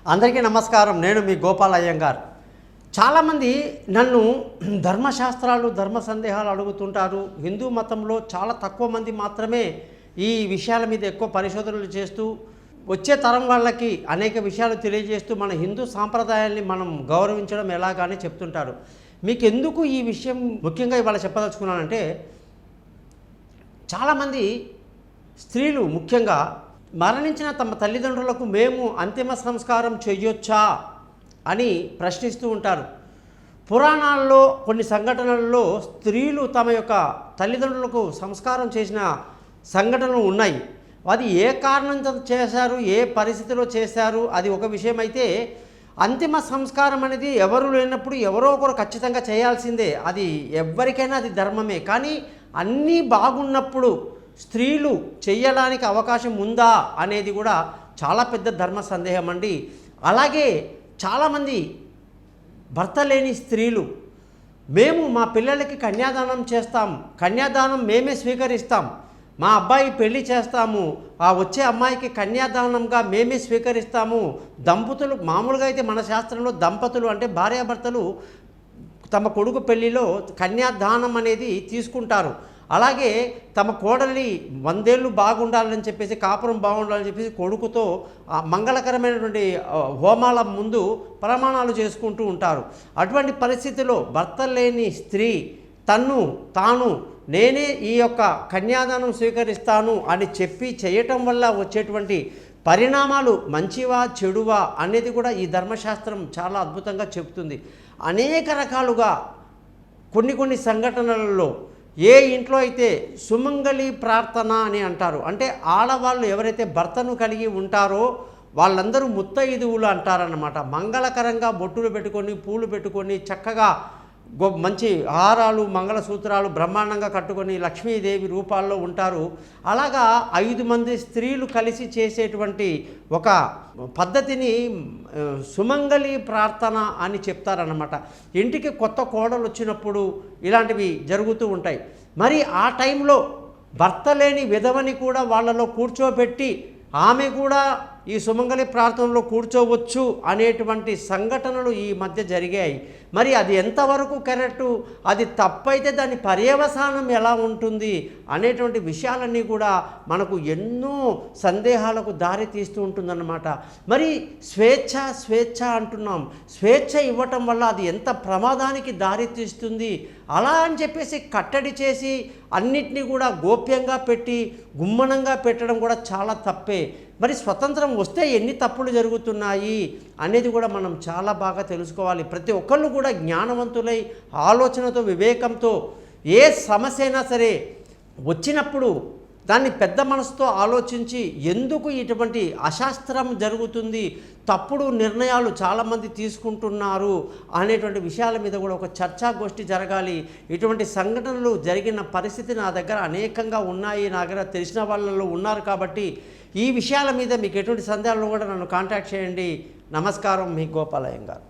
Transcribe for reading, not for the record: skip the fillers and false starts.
అందరికీ నమస్కారం. నేను మీ గోపాల్ అయ్యంగార్. చాలామంది నన్ను ధర్మశాస్త్రాలు ధర్మ సందేహాలు అడుగుతుంటారు. హిందూ మతంలో చాలా తక్కువ మంది మాత్రమే ఈ విషయాల మీద ఎక్కువ పరిశోధనలు చేస్తూ వచ్చే తరం వాళ్ళకి అనేక విషయాలు తెలియజేస్తూ మన హిందూ సాంప్రదాయాల్ని మనం గౌరవించడం ఎలాగానే చెప్తుంటారు. మీకు ఎందుకు ఈ విషయం ముఖ్యంగా ఇవాళ చెప్పదలుచుకున్నానంటే, చాలామంది స్త్రీలు ముఖ్యంగా మరణించిన తమ తల్లిదండ్రులకు మేము అంతిమ సంస్కారం చేయొచ్చా అని ప్రశ్నిస్తూ ఉంటారు. పురాణాల్లో కొన్ని సంఘటనలలో స్త్రీలు తమ యొక్క తల్లిదండ్రులకు సంస్కారం చేసిన సంఘటనలు ఉన్నాయి. అది ఏ కారణంతో చేశారు, ఏ పరిస్థితిలో చేశారు అది ఒక విషయం అయితే, అంతిమ సంస్కారం అనేది ఎవరు లేనప్పుడు ఎవరో ఒకరు ఖచ్చితంగా చేయాల్సిందే. అది ఎవరికైనా అది ధర్మమే. కానీ అన్నీ బాగున్నప్పుడు స్త్రీలు చేయడానికి అవకాశం ఉందా అనేది కూడా చాలా పెద్ద ధర్మ సందేహం అండి. అలాగే చాలామంది భర్త లేని స్త్రీలు, మేము మా పిల్లలకి కన్యాదానం చేస్తాం, కన్యాదానం మేమే స్వీకరిస్తాం, మా అబ్బాయి పెళ్లి చేస్తాము, ఆ వచ్చే అమ్మాయికి కన్యాదానంగా మేమే స్వీకరిస్తాము. దంపతులు మామూలుగా అయితే మన శాస్త్రంలో దంపతులు అంటే భార్యాభర్తలు తమ కొడుకు పెళ్లిలో కన్యాదానం అనేది తీసుకుంటారు. అలాగే తమ కోడలి 100 ఏళ్ళు బాగుండాలని చెప్పేసి, కాపురం బాగుండాలని చెప్పేసి కొడుకుతో మంగళకరమైనటువంటి హోమాల ముందు ప్రమాణాలు చేసుకుంటూ ఉంటారు. అటువంటి పరిస్థితిలో భర్త లేని స్త్రీ తాను నేనే ఈ యొక్క కన్యాదానం స్వీకరిస్తాను అని చెప్పి చేయటం వల్ల వచ్చేటువంటి పరిణామాలు మంచివా చెడువా అనేది కూడా ఈ ధర్మశాస్త్రం చాలా అద్భుతంగా చెబుతుంది. అనేక రకాలుగా కొన్ని సంఘటనలలో ఏ ఇంట్లో అయితే సుమంగళి ప్రార్థన అని అంటారు, అంటే ఆడవాళ్ళు ఎవరైతే భర్తను కలిగి ఉంటారో వాళ్ళందరూ ముత్తైదువులు అంటారన్నమాట. మంగళకరంగా బొట్టులు పెట్టుకొని పూలు పెట్టుకొని చక్కగా మంచి హారాలు మంగళసూత్రాలు బ్రహ్మాండంగా కట్టుకొని లక్ష్మీదేవి రూపాల్లో ఉంటారు. అలాగా 5 మంది స్త్రీలు కలిసి చేసేటువంటి ఒక పద్ధతిని సుమంగళి ప్రార్థన అని చెప్తారన్నమాట. ఇంటికి కొత్త కోడలు వచ్చినప్పుడు ఇలాంటివి జరుగుతూ ఉంటాయి. మరి ఆ టైంలో భర్త లేని విధవని కూడా వాళ్ళలో కూర్చోబెట్టి ఆమె కూడా ఈ సుమంగళి ప్రార్థనలో కూర్చోవచ్చు అనేటువంటి సంఘటనలు ఈ మధ్య జరిగాయి. మరి అది ఎంతవరకు కరెక్టు, అది తప్పైతే దాని పర్యవసానం ఎలా ఉంటుంది అనేటువంటి విషయాలన్నీ కూడా మనకు ఎన్నో సందేహాలకు దారి తీస్తూ ఉంటుందన్నమాట. మరి స్వేచ్ఛ అంటున్నాం. స్వేచ్ఛ ఇవ్వటం వల్ల అది ఎంత ప్రమాదానికి దారి తీస్తుంది. అలా అని చెప్పేసి కట్టడి చేసి అన్నిటినీ కూడా గోప్యంగా పెట్టి గుమ్మనంగా పెట్టడం కూడా చాలా తప్పే. మరి స్వతంత్రం వస్తే ఎన్ని తప్పులు జరుగుతున్నాయి అనేది కూడా మనం చాలా బాగా తెలుసుకోవాలి. ప్రతి ఒక్కళ్ళు కూడా జ్ఞానవంతులై ఆలోచనతో వివేకంతో ఏ సమస్య అయినా సరే వచ్చినప్పుడు దాన్ని పెద్ద మనసుతో ఆలోచించి ఎందుకు ఇటువంటి అశాస్త్రం జరుగుతుంది, తప్పుడు నిర్ణయాలు చాలామంది తీసుకుంటున్నారు అనేటువంటి విషయాల మీద కూడా ఒక చర్చాగోష్ఠి జరగాలి. ఇటువంటి సంఘటనలు జరిగిన పరిస్థితి నా దగ్గర అనేకంగా ఉన్నాయి, నా దగ్గర తెలిసిన వాళ్ళలో ఉన్నారు. కాబట్టి ఈ విషయాల మీద మీకు ఎటువంటి సందేహాలు కూడా నన్ను కాంటాక్ట్ చేయండి. నమస్కారం, మీ గోపాల్ అయ్యంగార్.